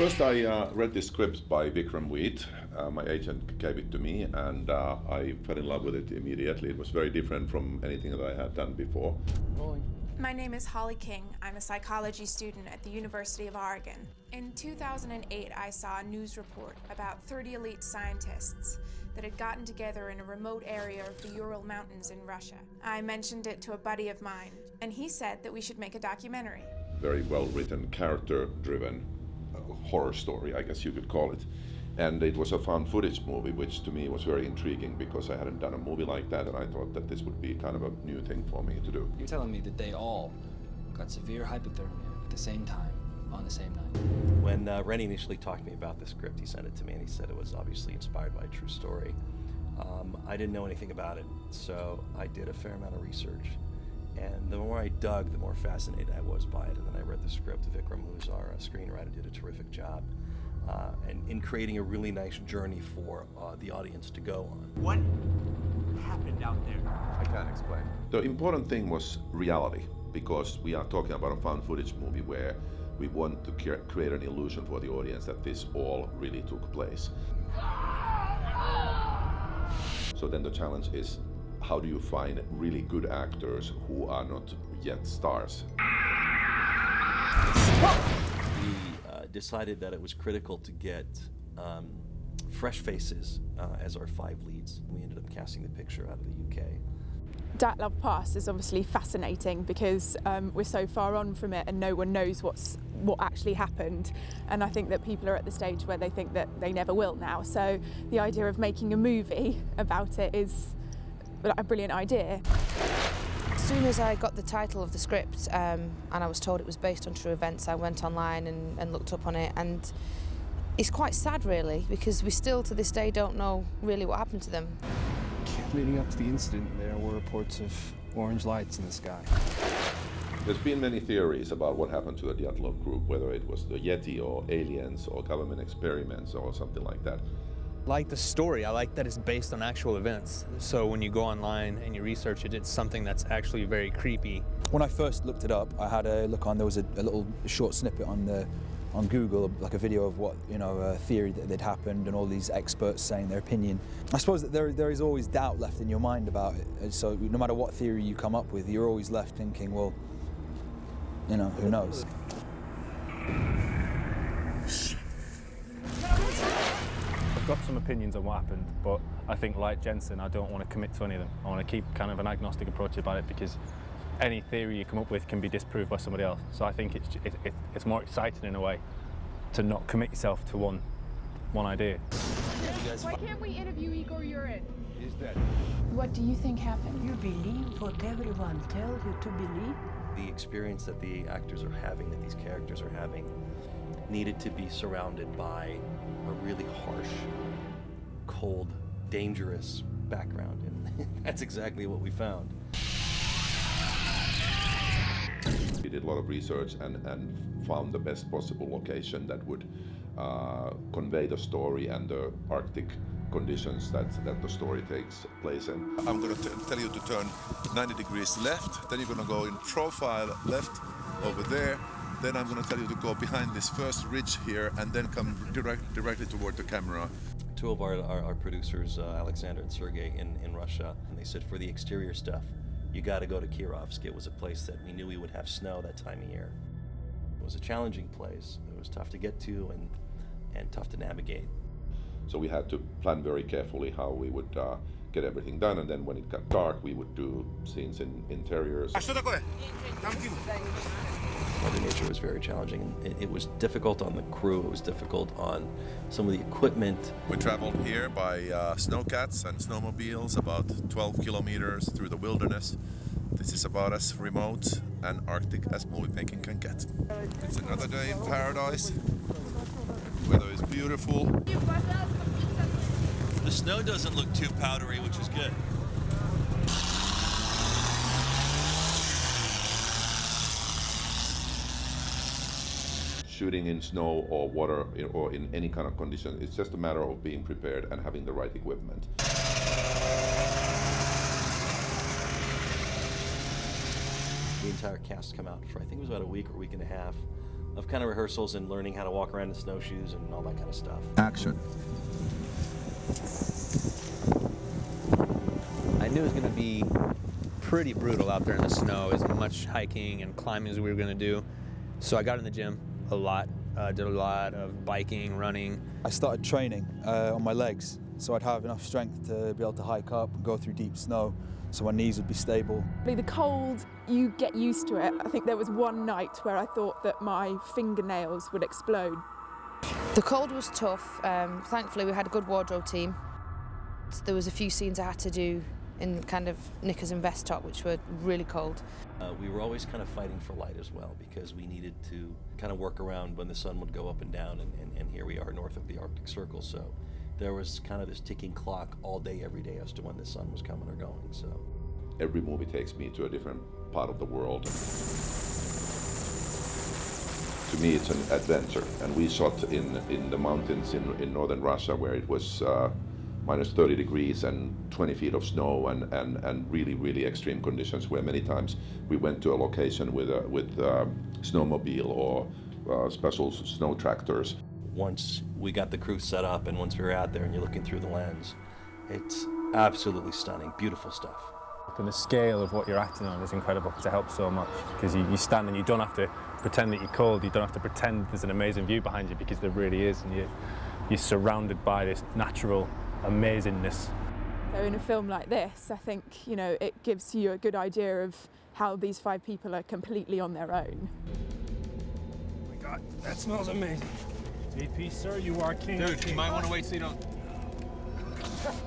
First, I read the script by Vikram Wheat. My agent gave it to me, and I fell in love with it immediately. It was very different from anything that I had done before. My name is Holly King. I'm a psychology student at the University of Oregon. In 2008, I saw a news report about 30 elite scientists that had gotten together in a remote area of the Ural Mountains in Russia. I mentioned it to a buddy of mine, and he said that we should make a documentary. Very well-written, character-driven horror story, I guess you could call it. And it was a found footage movie, which to me was very intriguing because I hadn't done a movie like that, and I thought that this would be kind of a new thing for me to do. You're telling me that they all got severe hypothermia at the same time, on the same night? When Rennie initially talked to me about the script, he sent it to me and he said it was obviously inspired by a true story. I didn't know anything about it, so I did a fair amount of research. And the more I dug, the more fascinated I was by it. And then I read the script. Vikram, who's our screenwriter, did a terrific job. And in creating a really nice journey for the audience to go on. What happened out there? I can't explain. The important thing was reality, because we are talking about a found footage movie where we want to create an illusion for the audience that this all really took place. So then the challenge is, how do you find really good actors who are not yet stars? We decided that it was critical to get fresh faces as our 5 leads. We ended up casting the picture out of the UK. Dyatlov Pass is obviously fascinating because we're so far on from it and no one knows what actually happened, and I think that people are at the stage where they think that they never will now. So the idea of making a movie about it is a brilliant idea. As soon as I got the title of the script and I was told it was based on true events, I went online and looked up on it, and it's quite sad really, because we still to this day don't know really what happened to them. Leading up to the incident, there were reports of orange lights in the sky. There's been many theories about what happened to the Dyatlov group, whether it was the Yeti or aliens or government experiments or something like that. I like the story. I like that it's based on actual events. So when you go online and you research it, it's something that's actually very creepy. When I first looked it up, I had a look on, there was a little short snippet on Google, like a video of what, a theory that happened and all these experts saying their opinion. I suppose that there is always doubt left in your mind about it. So no matter what theory you come up with, you're always left thinking, well, who knows? I've got some opinions on what happened, but I think, like Jensen, I don't want to commit to any of them. I want to keep kind of an agnostic approach about it, because any theory you come up with can be disproved by somebody else. So I think it's more exciting in a way to not commit yourself to one idea. Why can't we interview Igor Yurin? He's dead. What do you think happened? You believe what everyone tells you to believe? The experience that the actors are having, that these characters are having, needed to be surrounded by a really harsh, cold, dangerous background, and that's exactly what we found. We did a lot of research and found the best possible location that would convey the story and the Arctic conditions that the story takes place in. I'm going to tell you to turn 90 degrees left, then you're going to go in profile left over there. Then I'm going to tell you to go behind this first ridge here and then come directly toward the camera. 2 of our producers, Alexander and Sergey, in Russia, and they said for the exterior stuff, you got to go to Kirovsk. It was a place that we knew we would have snow that time of year. It was a challenging place. It was tough to get to and tough to navigate. So we had to plan very carefully how we would get everything done, and then when it got dark, we would do scenes in interiors. Mother Nature was very challenging. It was difficult on the crew. It was difficult on some of the equipment. We traveled here by snowcats and snowmobiles about 12 kilometers through the wilderness. This is about as remote and Arctic as movie making can get. It's another day in paradise. Weather is beautiful. The snow doesn't look too powdery, which is good. Shooting in snow or water or in any kind of condition, it's just a matter of being prepared and having the right equipment. The entire cast come out for, I think it was about a week or week and a half of kind of rehearsals and learning how to walk around in snowshoes and all that kind of stuff. Action. I knew it was going to be pretty brutal out there in the snow, as much hiking and climbing as we were going to do. So I got in the gym a lot, did a lot of biking, running. I started training on my legs, so I'd have enough strength to be able to hike up and go through deep snow, so my knees would be stable. The cold, you get used to it. I think there was one night where I thought that my fingernails would explode. The cold was tough. Thankfully, we had a good wardrobe team. There was a few scenes I had to do in kind of knickers and vest top, which were really cold. We were always kind of fighting for light as well, because we needed to kind of work around when the sun would go up and down, and here we are north of the Arctic Circle, so there was kind of this ticking clock all day, every day as to when the sun was coming or going. So every movie takes me to a different part of the world. To me, it's an adventure, and we shot in the mountains in northern Russia, where it was minus 30 degrees and 20 feet of snow and really, really extreme conditions, where many times we went to a location with snowmobile or special snow tractors. Once we got the crew set up and once we were out there and you're looking through the lens, it's absolutely stunning, beautiful stuff. And the scale of what you're acting on is incredible, because it helps so much. Because you stand and you don't have to pretend that you're cold, you don't have to pretend there's an amazing view behind you, because there really is, and you're surrounded by this natural amazingness. So in a film like this, I think, you know, it gives you a good idea of how these 5 people are completely on their own. Oh my God, that smells amazing. JP, sir, you are king. Dude, you might want to wait so you don't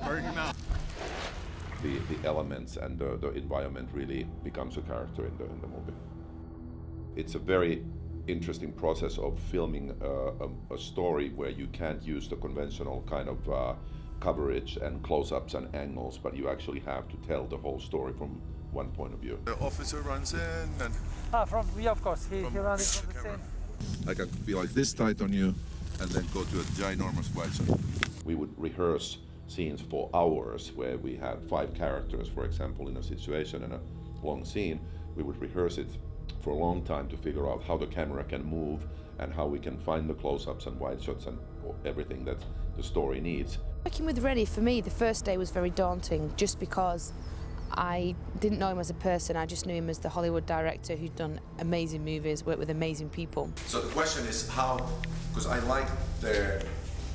burn your mouth. The elements and the environment really becomes a character in the movie. It's a very interesting process of filming a story where you can't use the conventional kind of coverage and close-ups and angles, but you actually have to tell the whole story from one point of view. The officer runs in and... Yeah, of course. He ran in from the scene. I can be like this tight on you and then go to a ginormous wide shot. We would rehearse scenes for hours, where we had 5 characters, for example, in a situation and a long scene. We would rehearse it for a long time to figure out how the camera can move and how we can find the close-ups and wide shots and everything that the story needs. Working with Rennie, for me, the first day was very daunting, just because I didn't know him as a person. I just knew him as the Hollywood director who'd done amazing movies, worked with amazing people. So the question is how, because I like their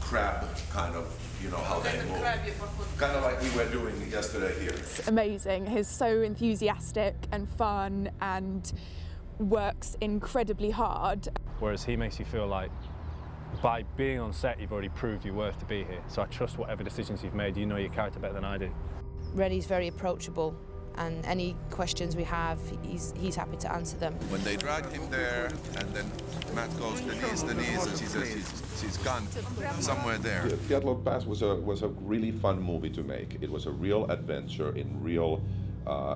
crab kind of, you know, how they move. Kind of like we were doing yesterday here. It's amazing. He's so enthusiastic and fun and works incredibly hard. Whereas he makes you feel like, by being on set, you've already proved your worth to be here. So I trust whatever decisions you've made. You know your character better than I do. Rennie's very approachable, and any questions we have, he's happy to answer them. When they drag him there, and then Matt goes, Denise, and she says she's gone somewhere there. Dyatlov Pass was a really fun movie to make. It was a real adventure in real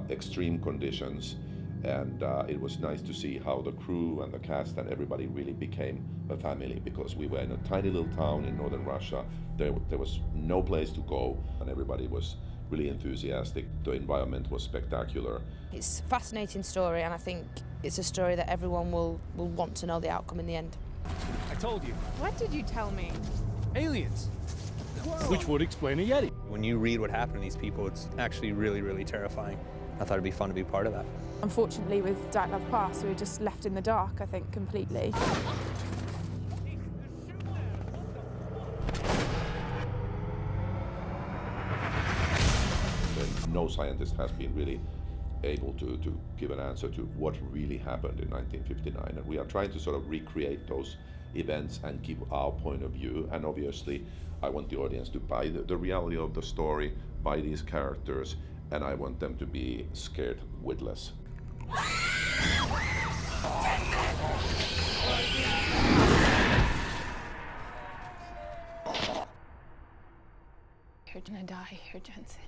extreme conditions, and it was nice to see how the crew and the cast and everybody really became a family, because we were in a tiny little town in northern Russia. There was no place to go, and everybody was really enthusiastic. The environment was spectacular. It's a fascinating story, and I think it's a story that everyone will want to know the outcome in the end. I told you. What did you tell me? Aliens. Which would explain a Yeti. When you read what happened to these people, it's actually really, really terrifying. I thought it'd be fun to be part of that. Unfortunately, with Dyatlov Pass, we were just left in the dark, I think, completely. No scientist has been really able to give an answer to what really happened in 1959, and we are trying to sort of recreate those events and keep our point of view. And obviously I want the audience to buy the reality of the story, buy these characters, and I want them to be scared witless. You're gonna die here, Jensen.